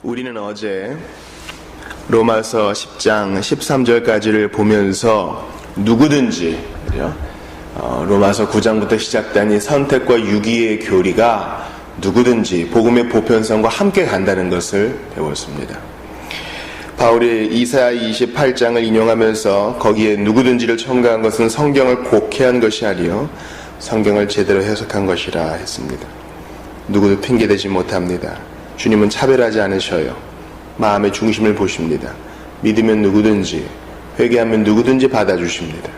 우리는 어제 로마서 10장 13절까지를 보면서 누구든지 로마서 9장부터 시작된 이 선택과 유기의 교리가 누구든지 복음의 보편성과 함께 간다는 것을 배웠습니다. 바울이 이사야 28장을 인용하면서 거기에 누구든지를 첨가한 것은 성경을 곡해한 것이 아니요 성경을 제대로 해석한 것이라 했습니다. 누구도 핑계대지 못합니다. 주님은 차별하지 않으셔요. 마음의 중심을 보십니다. 믿으면 누구든지, 회개하면 누구든지 받아주십니다.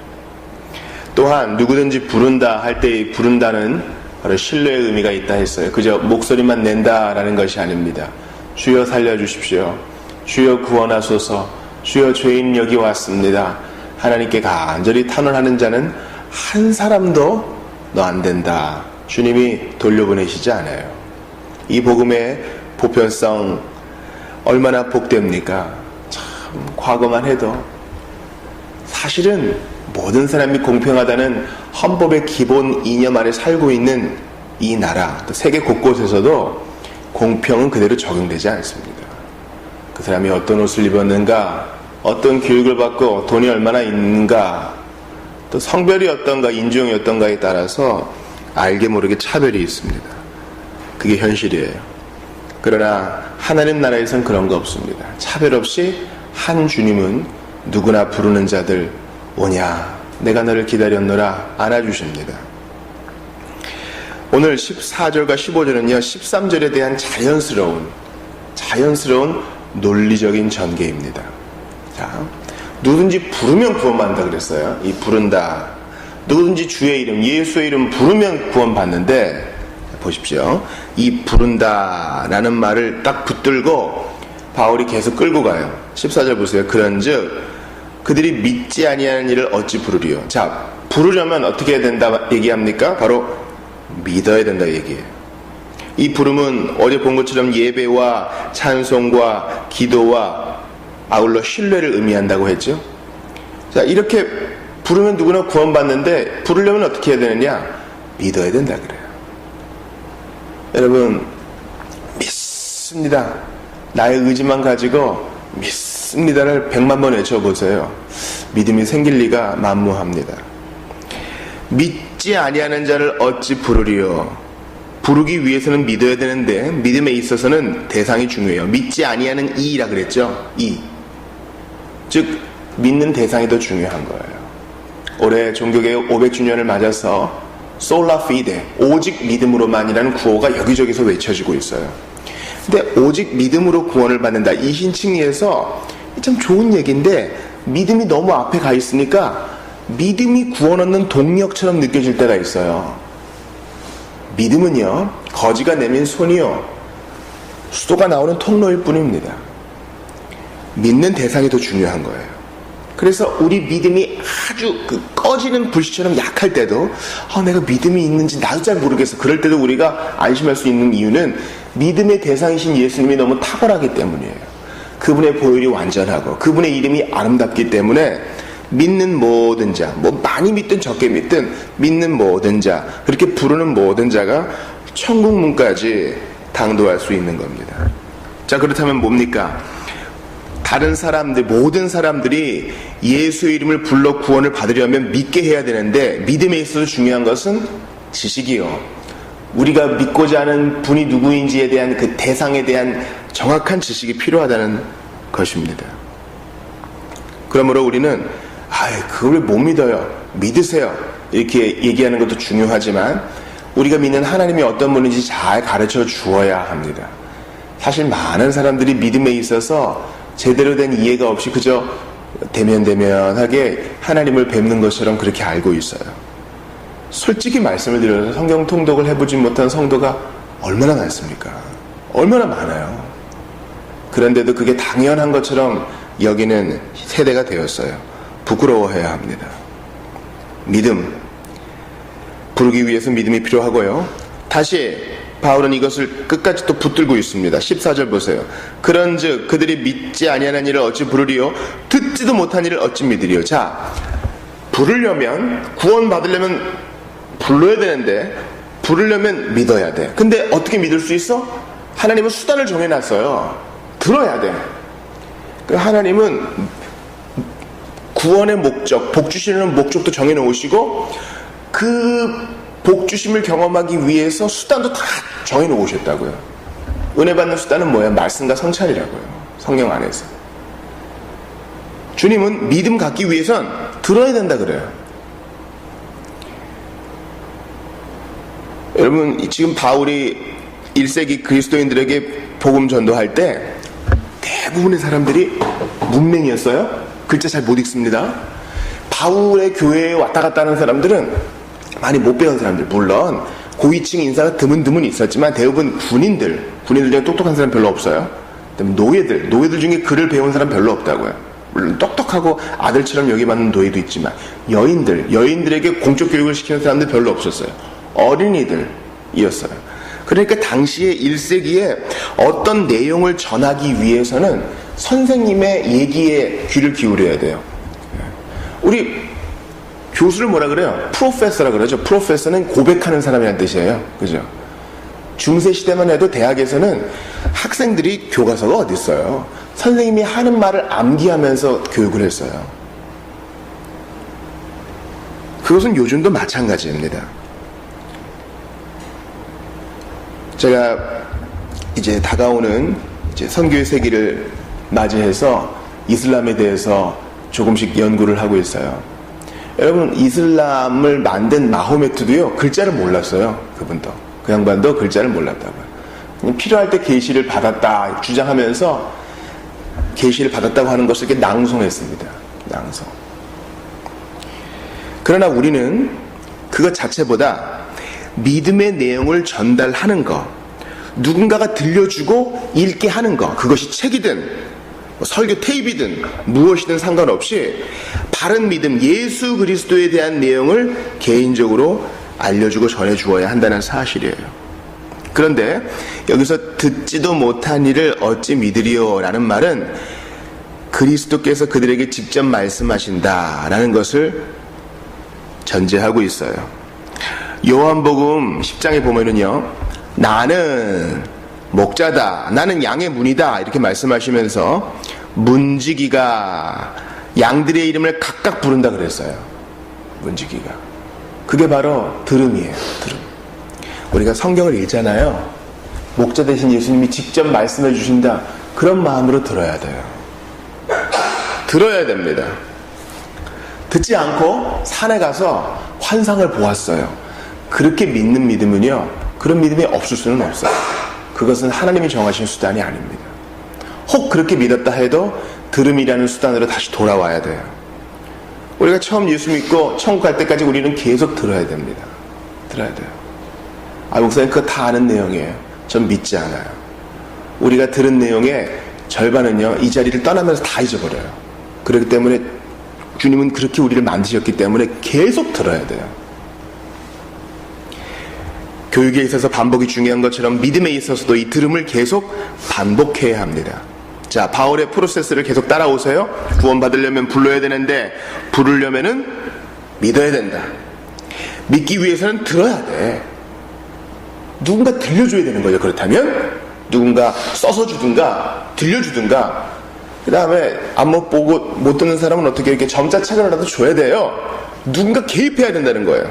또한 누구든지 부른다 할 때 부른다는 바로 신뢰의 의미가 있다 했어요. 그저 목소리만 낸다라는 것이 아닙니다. 주여 살려주십시오. 주여 구원하소서. 주여 죄인 여기 왔습니다. 하나님께 간절히 탄원하는 자는 한 사람도 너 안 된다. 주님이 돌려보내시지 않아요. 이 복음의 보편성 얼마나 복됩니까? 참 과거만 해도 사실은 모든 사람이 공평하다는 헌법의 기본 이념 아래 살고 있는 이 나라, 또 세계 곳곳에서도 공평은 그대로 적용되지 않습니다. 그 사람이 어떤 옷을 입었는가, 어떤 교육을 받고 돈이 얼마나 있는가, 또 성별이 어떤가, 인종이 어떤가에 따라서 알게 모르게 차별이 있습니다. 그게 현실이에요. 그러나 하나님 나라에선 그런 거 없습니다. 차별 없이 한 주님은 누구나 부르는 자들 오냐 내가 너를 기다렸노라 안아주십니다. 오늘 14절과 15절은요 13절에 대한 자연스러운 논리적인 전개입니다. 자, 누구든지 부르면 구원받는다 그랬어요. 이 부른다, 누구든지 주의 이름 예수의 이름 부르면 구원받는데, 보십시오. 이 부른다 라는 말을 딱 붙들고 바울이 계속 끌고 가요. 14절 보세요. 그런즉 그들이 믿지 아니하는 일을 어찌 부르리요. 자, 부르려면 어떻게 해야 된다 얘기합니까? 바로 믿어야 된다 얘기해요. 이 부름은 어제 본 것처럼 예배와 찬송과 기도와 아울러 신뢰를 의미한다고 했죠. 자, 이렇게 부르면 누구나 구원받는데 부르려면 어떻게 해야 되느냐? 믿어야 된다 그래요. 여러분, 믿습니다. 나의 의지만 가지고 믿습니다를 100만 번 외쳐보세요. 믿음이 생길 리가 만무합니다. 믿지 아니하는 자를 어찌 부르리요. 부르기 위해서는 믿어야 되는데 믿음에 있어서는 대상이 중요해요. 믿지 아니하는 이라 그랬죠. 즉 믿는 대상이 더 중요한 거예요. 올해 종교개혁 500주년을 맞아서 솔라 피데, 오직 믿음으로만이라는 구호가 여기저기서 외쳐지고 있어요. 근데 오직 믿음으로 구원을 받는다, 이 신칭의에서 참 좋은 얘기인데 믿음이 너무 앞에 가 있으니까 믿음이 구원 얻는 동력처럼 느껴질 때가 있어요. 믿음은요 거지가 내민 손이요 수도가 나오는 통로일 뿐입니다. 믿는 대상이 더 중요한 거예요. 그래서 우리 믿음이 아주 꺼지는 불씨처럼 약할 때도 내가 믿음이 있는지 나도 잘 모르겠어. 그럴 때도 우리가 안심할 수 있는 이유는 믿음의 대상이신 예수님이 너무 탁월하기 때문이에요. 그분의 보혈이 완전하고 그분의 이름이 아름답기 때문에 믿는 모든 자, 많이 믿든 적게 믿든 믿는 모든 자, 그렇게 부르는 모든 자가 천국 문까지 당도할 수 있는 겁니다. 자, 그렇다면 뭡니까? 다른 사람들, 모든 사람들이 예수의 이름을 불러 구원을 받으려면 믿게 해야 되는데 믿음에 있어서 중요한 것은 지식이요. 우리가 믿고자 하는 분이 누구인지에 대한 그 대상에 대한 정확한 지식이 필요하다는 것입니다. 그러므로 우리는 그걸 못 믿어요. 믿으세요. 이렇게 얘기하는 것도 중요하지만 우리가 믿는 하나님이 어떤 분인지 잘 가르쳐 주어야 합니다. 사실 많은 사람들이 믿음에 있어서 제대로 된 이해가 없이 그저 대면대면하게 하나님을 뵙는 것처럼 그렇게 알고 있어요. 솔직히 말씀을 드려서 성경 통독을 해보지 못한 성도가 얼마나 많습니까? 얼마나 많아요. 그런데도 그게 당연한 것처럼 여기는 세대가 되었어요. 부끄러워해야 합니다. 믿음, 부르기 위해서 믿음이 필요하고요. 다시 바울은 이것을 끝까지 또 붙들고 있습니다. 14절 보세요. 그런즉 그들이 믿지 아니하는 일을 어찌 부르리요? 듣지도 못한 일을 어찌 믿으리요? 자, 부르려면, 구원 받으려면 불러야 되는데 부르려면 믿어야 돼. 근데 어떻게 믿을 수 있어? 하나님은 수단을 정해놨어요. 들어야 돼. 하나님은 구원의 목적, 복 주시는 목적도 정해놓으시고 그 복 주심을 경험하기 위해서 수단도 다 정해놓으셨다고요. 은혜 받는 수단은 뭐예요? 말씀과 성찰이라고요. 성령 안에서. 주님은 믿음 갖기 위해선 들어야 된다 그래요. 여러분, 지금 바울이 1세기 그리스도인들에게 복음 전도할 때 대부분의 사람들이 문맹이었어요. 글자 잘 못 읽습니다. 바울의 교회에 왔다 갔다 하는 사람들은 많이 못 배운 사람들, 물론 고위층 인사가 드문드문 있었지만 대부분 군인들 중에 똑똑한 사람 별로 없어요. 노예들 중에 글을 배운 사람 별로 없다고요. 물론 똑똑하고 아들처럼 여기받는 노예도 있지만 여인들에게 공적 교육을 시키는 사람들 별로 없었어요. 어린이들이었어요. 그러니까 당시에 1세기에 어떤 내용을 전하기 위해서는 선생님의 얘기에 귀를 기울여야 돼요. 우리 교수를 뭐라 그래요? 프로페서라 그러죠. 프로페서는 고백하는 사람이라는 뜻이에요. 그죠? 중세 시대만 해도 대학에서는 학생들이 교과서가 어디 있어요? 선생님이 하는 말을 암기하면서 교육을 했어요. 그것은 요즘도 마찬가지입니다. 제가 이제 다가오는 선교의 세기를 맞이해서 이슬람에 대해서 조금씩 연구를 하고 있어요. 여러분, 이슬람을 만든 마호메트도요, 글자를 몰랐어요. 그분도. 그 양반도 글자를 몰랐다고요. 필요할 때 계시를 받았다 주장하면서 계시를 받았다고 하는 것을 이렇게 낭송했습니다. 낭송. 그러나 우리는 그것 자체보다 믿음의 내용을 전달하는 것, 누군가가 들려주고 읽게 하는 것, 그것이 책이든 설교 테이프이든 무엇이든 상관없이 바른 믿음, 예수 그리스도에 대한 내용을 개인적으로 알려주고 전해주어야 한다는 사실이에요. 그런데 여기서 듣지도 못한 이를 어찌 믿으리요? 라는 말은 그리스도께서 그들에게 직접 말씀하신다라는 것을 전제하고 있어요. 요한복음 10장에 보면은요, 나는 목자다, 나는 양의 문이다 이렇게 말씀하시면서 문지기가 양들의 이름을 각각 부른다 그랬어요. 문지기가. 그게 바로 들음이에요. 들음. 우리가 성경을 읽잖아요. 목자 대신 예수님이 직접 말씀해 주신다. 그런 마음으로 들어야 돼요. 들어야 됩니다. 듣지 않고 산에 가서 환상을 보았어요. 그렇게 믿는 믿음은요, 그런 믿음이 없을 수는 없어요. 그것은 하나님이 정하신 수단이 아닙니다. 혹 그렇게 믿었다 해도 들음이라는 수단으로 다시 돌아와야 돼요. 우리가 처음 예수 믿고 천국 갈 때까지 우리는 계속 들어야 됩니다. 들어야 돼요. 목사님 그거 다 아는 내용이에요. 전 믿지 않아요. 우리가 들은 내용의 절반은요, 이 자리를 떠나면서 다 잊어버려요. 그렇기 때문에 주님은 그렇게 우리를 만드셨기 때문에 계속 들어야 돼요. 교육에 있어서 반복이 중요한 것처럼 믿음에 있어서도 이 들음을 계속 반복해야 합니다. 자, 바울의 프로세스를 계속 따라오세요. 구원받으려면 불러야 되는데 부르려면은 믿어야 된다. 믿기 위해서는 들어야 돼. 누군가 들려줘야 되는 거죠. 그렇다면 누군가 써서 주든가 들려주든가, 그 다음에 안 못 보고 못 듣는 사람은 어떻게 이렇게 점자 책을라도 줘야 돼요. 누군가 개입해야 된다는 거예요.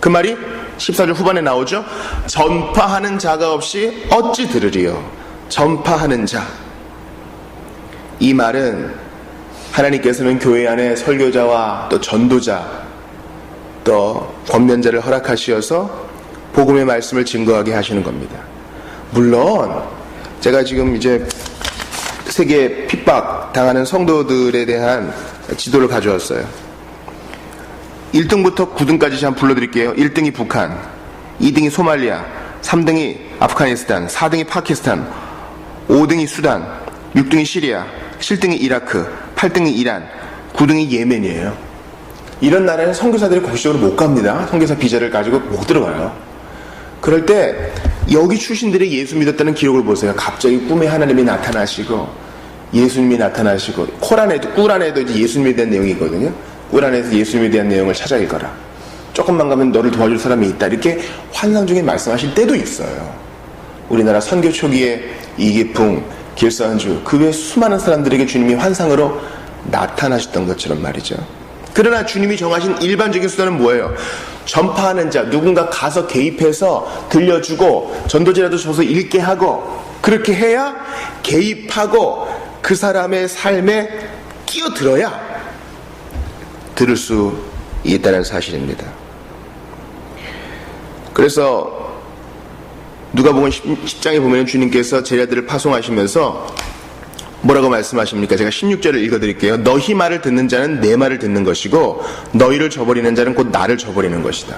그 말이 14절 후반에 나오죠. 전파하는 자가 없이 어찌 들으리요? 전파하는 자. 이 말은 하나님께서는 교회 안에 설교자와 또 전도자 또 권면자를 허락하시어서 복음의 말씀을 증거하게 하시는 겁니다. 물론 제가 지금 이제 세계 핍박 당하는 성도들에 대한 지도를 가져왔어요. 1등부터 9등까지 한번 불러드릴게요. 1등이 북한, 2등이 소말리아, 3등이 아프가니스탄, 4등이 파키스탄, 5등이 수단, 6등이 시리아, 7등이 이라크, 8등이 이란, 9등이 예멘이에요. 이런 나라에는 선교사들이 공식적으로 못 갑니다. 선교사 비자를 가지고 못 들어가요. 그럴 때 여기 출신들이 예수 믿었다는 기록을 보세요. 갑자기 꿈에 하나님이 나타나시고 예수님이 나타나시고, 꿀안에도 이제 예수님에 대한 내용이 있거든요. 꿀안에서 예수님에 대한 내용을 찾아 읽어라. 조금만 가면 너를 도와줄 사람이 있다. 이렇게 환상 중에 말씀하실 때도 있어요. 우리나라 선교 초기에 이기풍, 길선주, 그 외 수많은 사람들에게 주님이 환상으로 나타나셨던 것처럼 말이죠. 그러나 주님이 정하신 일반적인 수단은 뭐예요? 전파하는 자, 누군가 가서 개입해서 들려주고 전도지라도 줘서 읽게 하고, 그렇게 해야 개입하고 그 사람의 삶에 끼어들어야 들을 수 있다는 사실입니다. 그래서 누가복음 10장에 보면 주님께서 제자들을 파송하시면서 뭐라고 말씀하십니까? 제가 16절을 읽어드릴게요. 너희 말을 듣는 자는 내 말을 듣는 것이고 너희를 저버리는 자는 곧 나를 저버리는 것이다.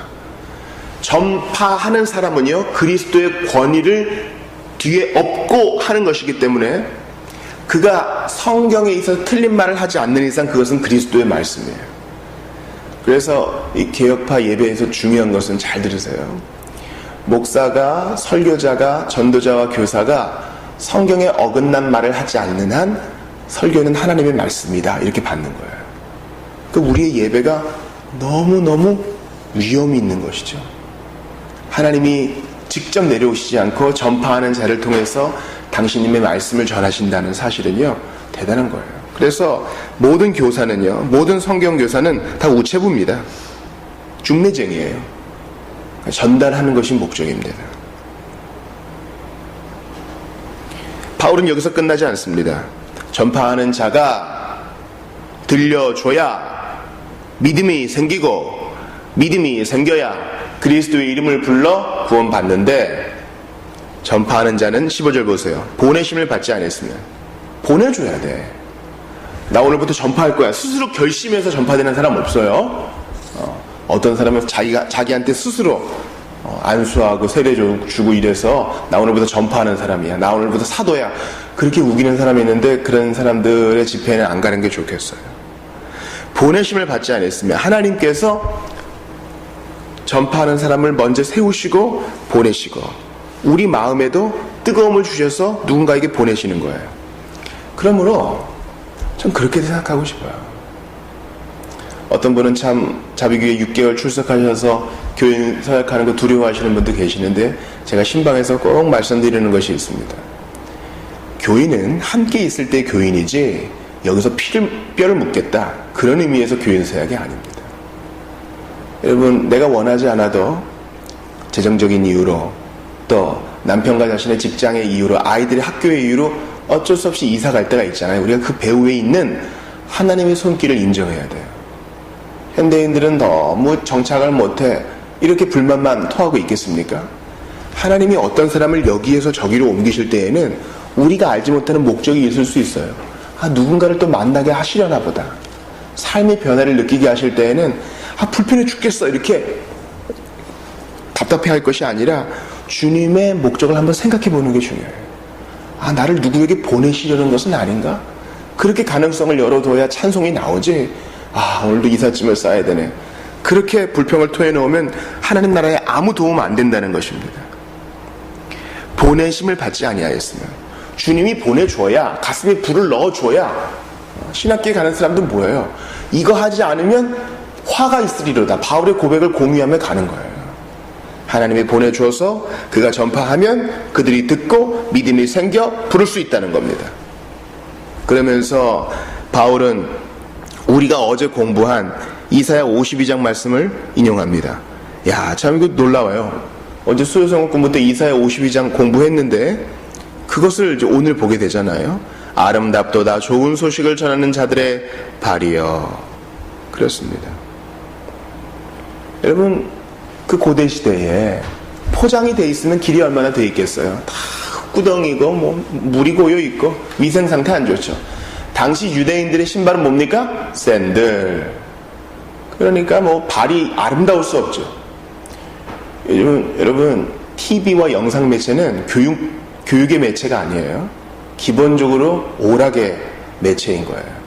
전파하는 사람은요, 그리스도의 권위를 뒤에 업고 하는 것이기 때문에 그가 성경에 있어서 틀린 말을 하지 않는 이상 그것은 그리스도의 말씀이에요. 그래서 이 개혁파 예배에서 중요한 것은, 잘 들으세요, 목사가, 설교자가, 전도자와 교사가 성경에 어긋난 말을 하지 않는 한 설교는 하나님의 말씀이다, 이렇게 받는 거예요. 그러니까 우리의 예배가 너무너무 위험이 있는 것이죠. 하나님이 직접 내려오시지 않고 전파하는 자를 통해서 당신님의 말씀을 전하신다는 사실은요, 대단한 거예요. 그래서 모든 교사는요, 모든 성경 교사는 다 우체부입니다. 중매쟁이에요. 전달하는 것이 목적입니다. 바울은 여기서 끝나지 않습니다. 전파하는 자가 들려줘야 믿음이 생기고, 믿음이 생겨야 그리스도의 이름을 불러 구원받는데, 전파하는 자는 15절 보세요. 보내심을 받지 않았으면 보내줘야 돼. 나 오늘부터 전파할 거야. 스스로 결심해서 전파되는 사람 없어요. 어떤 사람은 자기한테 스스로 안수하고 세례 주고 이래서 나 오늘부터 전파하는 사람이야, 나 오늘부터 사도야, 그렇게 우기는 사람이 있는데 그런 사람들의 집회는 안 가는 게 좋겠어요. 보내심을 받지 않았으면 하나님께서 전파하는 사람을 먼저 세우시고 보내시고 우리 마음에도 뜨거움을 주셔서 누군가에게 보내시는 거예요. 그러므로 전 그렇게 생각하고 싶어요. 어떤 분은 참 자비교회 6개월 출석하셔서 교인 서약하는 거 두려워하시는 분도 계시는데, 제가 신방에서 꼭 말씀드리는 것이 있습니다. 교인은 함께 있을 때 교인이지 여기서 뼈를 묻겠다, 그런 의미에서 교인 서약이 아닙니다. 여러분, 내가 원하지 않아도 재정적인 이유로, 또 남편과 자신의 직장의 이유로, 아이들의 학교의 이유로 어쩔 수 없이 이사 갈 때가 있잖아요. 우리가 그 배후에 있는 하나님의 손길을 인정해야 돼요. 현대인들은 너무 정착을 못해 이렇게 불만만 토하고 있겠습니까? 하나님이 어떤 사람을 여기에서 저기로 옮기실 때에는 우리가 알지 못하는 목적이 있을 수 있어요. 누군가를 또 만나게 하시려나 보다. 삶의 변화를 느끼게 하실 때에는 불편해 죽겠어, 이렇게 답답해할 것이 아니라 주님의 목적을 한번 생각해 보는 게 중요해요. 나를 누구에게 보내시려는 것은 아닌가? 그렇게 가능성을 열어둬야 찬송이 나오지. 오늘도 이삿짐을 싸야 되네, 그렇게 불평을 토해놓으면 하나님 나라에 아무 도움 안 된다는 것입니다. 보내심을 받지 아니하였으면, 주님이 보내줘야, 가슴에 불을 넣어줘야. 신학교에 가는 사람들은 뭐예요? 이거 하지 않으면 화가 있으리로다, 바울의 고백을 공유하며 가는 거예요. 하나님이 보내줘서 그가 전파하면 그들이 듣고 믿음이 생겨 부를 수 있다는 겁니다. 그러면서 바울은 우리가 어제 공부한 이사야 52장 말씀을 인용합니다. 참 이거 놀라워요. 어제 수요성국 공부 때 이사야 52장 공부했는데 그것을 이제 오늘 보게 되잖아요. 아름답도다 좋은 소식을 전하는 자들의 발이여. 그렇습니다. 여러분, 그 고대 시대에 포장이 돼 있으면 길이 얼마나 돼 있겠어요. 다 구덩이고 물이 고여 있고 위생 상태 안 좋죠. 당시 유대인들의 신발은 뭡니까? 샌들. 그러니까 발이 아름다울 수 없죠. 여러분, TV와 영상 매체는 교육의 매체가 아니에요. 기본적으로 오락의 매체인 거예요.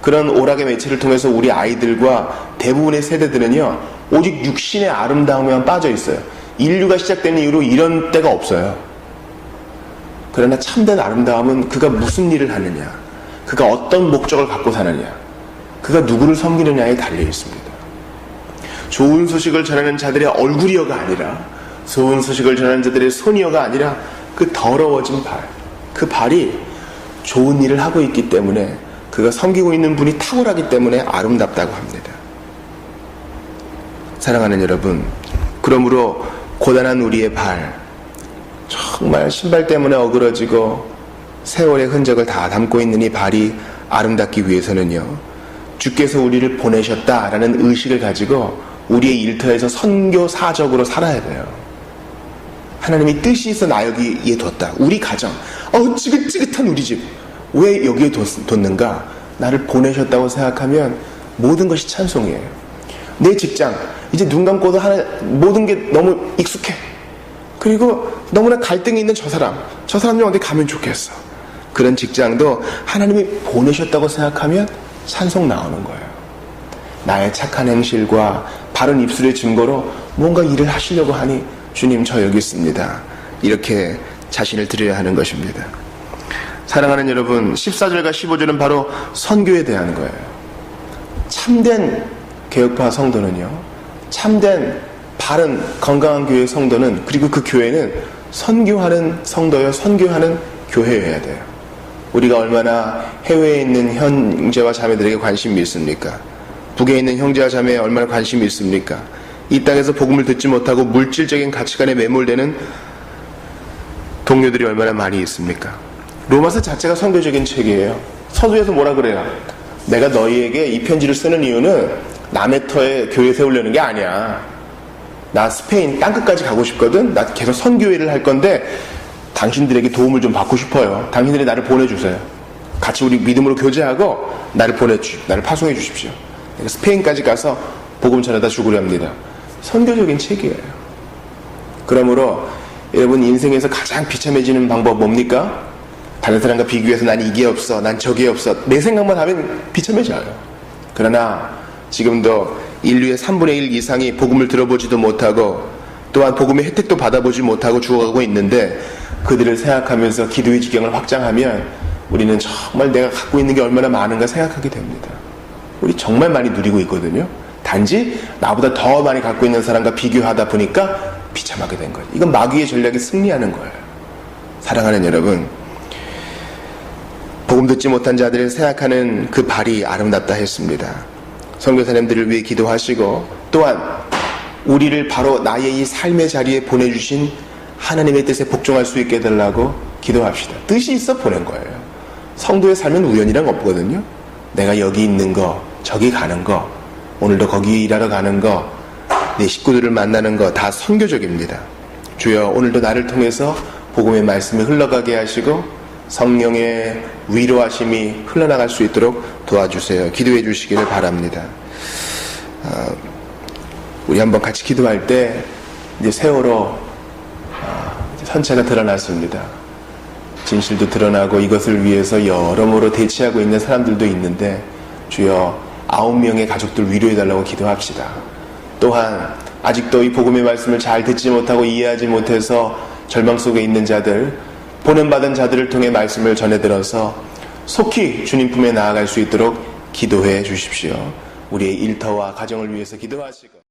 그런 오락의 매체를 통해서 우리 아이들과 대부분의 세대들은요, 오직 육신의 아름다움에만 빠져 있어요. 인류가 시작된 이후로 이런 때가 없어요. 그러나 참된 아름다움은 그가 무슨 일을 하느냐, 그가 어떤 목적을 갖고 사느냐, 그가 누구를 섬기느냐에 달려 있습니다. 좋은 소식을 전하는 자들의 얼굴이여가 아니라, 좋은 소식을 전하는 자들의 손이여가 아니라 그 더러워진 발, 그 발이 좋은 일을 하고 있기 때문에, 그가 섬기고 있는 분이 탁월하기 때문에 아름답다고 합니다. 사랑하는 여러분, 그러므로 고단한 우리의 발, 정말 신발 때문에 어그러지고 세월의 흔적을 다 담고 있는 이 발이 아름답기 위해서는요, 주께서 우리를 보내셨다라는 의식을 가지고 우리의 일터에서 선교사적으로 살아야 돼요. 하나님이 뜻이 있어 나 여기에 뒀다. 우리 가정, 지긋지긋한 우리 집, 왜 여기에 뒀는가? 나를 보내셨다고 생각하면 모든 것이 찬송이에요. 내 직장, 이제 눈 감고도 모든 게 너무 익숙해. 그리고 너무나 갈등이 있는 저 사람 좀 어디 가면 좋겠어. 그런 직장도 하나님이 보내셨다고 생각하면 찬송 나오는 거예요. 나의 착한 행실과 바른 입술의 증거로 뭔가 일을 하시려고 하니, 주님 저 여기 있습니다, 이렇게 자신을 드려야 하는 것입니다. 사랑하는 여러분, 14절과 15절은 바로 선교에 대한 거예요. 참된 개혁파 성도는요, 참된 바른 건강한 교회 성도는, 그리고 그 교회는 선교하는 성도여, 선교하는 교회여야 돼요. 우리가 얼마나 해외에 있는 형제와 자매들에게 관심이 있습니까? 북에 있는 형제와 자매에 얼마나 관심이 있습니까? 이 땅에서 복음을 듣지 못하고 물질적인 가치관에 매몰되는 동료들이 얼마나 많이 있습니까? 로마서 자체가 선교적인 책이에요. 서두에서 뭐라 그래요? 내가 너희에게 이 편지를 쓰는 이유는 남의 터에 교회 세우려는 게 아니야. 나 스페인 땅끝까지 가고 싶거든. 나 계속 선교회를 할 건데 당신들에게 도움을 좀 받고 싶어요. 당신들이 나를 보내주세요. 같이 우리 믿음으로 교제하고 나를 파송해 주십시오. 내가 스페인까지 가서 복음 전해다 죽으려 합니다. 선교적인 책이에요. 그러므로 여러분, 인생에서 가장 비참해지는 방법 뭡니까? 다른 사람과 비교해서 난 이게 없어, 난 저게 없어, 내 생각만 하면 비참해져요. 그러나 지금도 인류의 3분의 1 이상이 복음을 들어보지도 못하고 또한 복음의 혜택도 받아보지 못하고 죽어가고 있는데, 그들을 생각하면서 기도의 지경을 확장하면 우리는 정말 내가 갖고 있는 게 얼마나 많은가 생각하게 됩니다. 우리 정말 많이 누리고 있거든요. 단지 나보다 더 많이 갖고 있는 사람과 비교하다 보니까 비참하게 된 거예요. 이건 마귀의 전략에 승리하는 거예요. 사랑하는 여러분, 복음 듣지 못한 자들을 생각하는 그 발이 아름답다 했습니다. 선교사님들을 위해 기도하시고, 또한 우리를 바로 나의 이 삶의 자리에 보내주신 하나님의 뜻에 복종할 수 있게 해달라고 기도합시다. 뜻이 있어 보낸 거예요. 성도의 삶은 우연이란 없거든요. 내가 여기 있는 거, 저기 가는 거, 오늘도 거기 일하러 가는 거, 내 식구들을 만나는 거 다 선교적입니다. 주여, 오늘도 나를 통해서 복음의 말씀이 흘러가게 하시고 성령의 위로하심이 흘러나갈 수 있도록 도와주세요. 기도해 주시기를 바랍니다. 우리 한번 같이 기도할 때 이제 세월호 선체가 드러났습니다. 진실도 드러나고 이것을 위해서 여러모로 대치하고 있는 사람들도 있는데, 주여 9명의 가족들 위로해달라고 기도합시다. 또한 아직도 이 복음의 말씀을 잘 듣지 못하고 이해하지 못해서 절망 속에 있는 자들, 보냄받은 자들을 통해 말씀을 전해들어서 속히 주님 품에 나아갈 수 있도록 기도해 주십시오. 우리의 일터와 가정을 위해서 기도하시고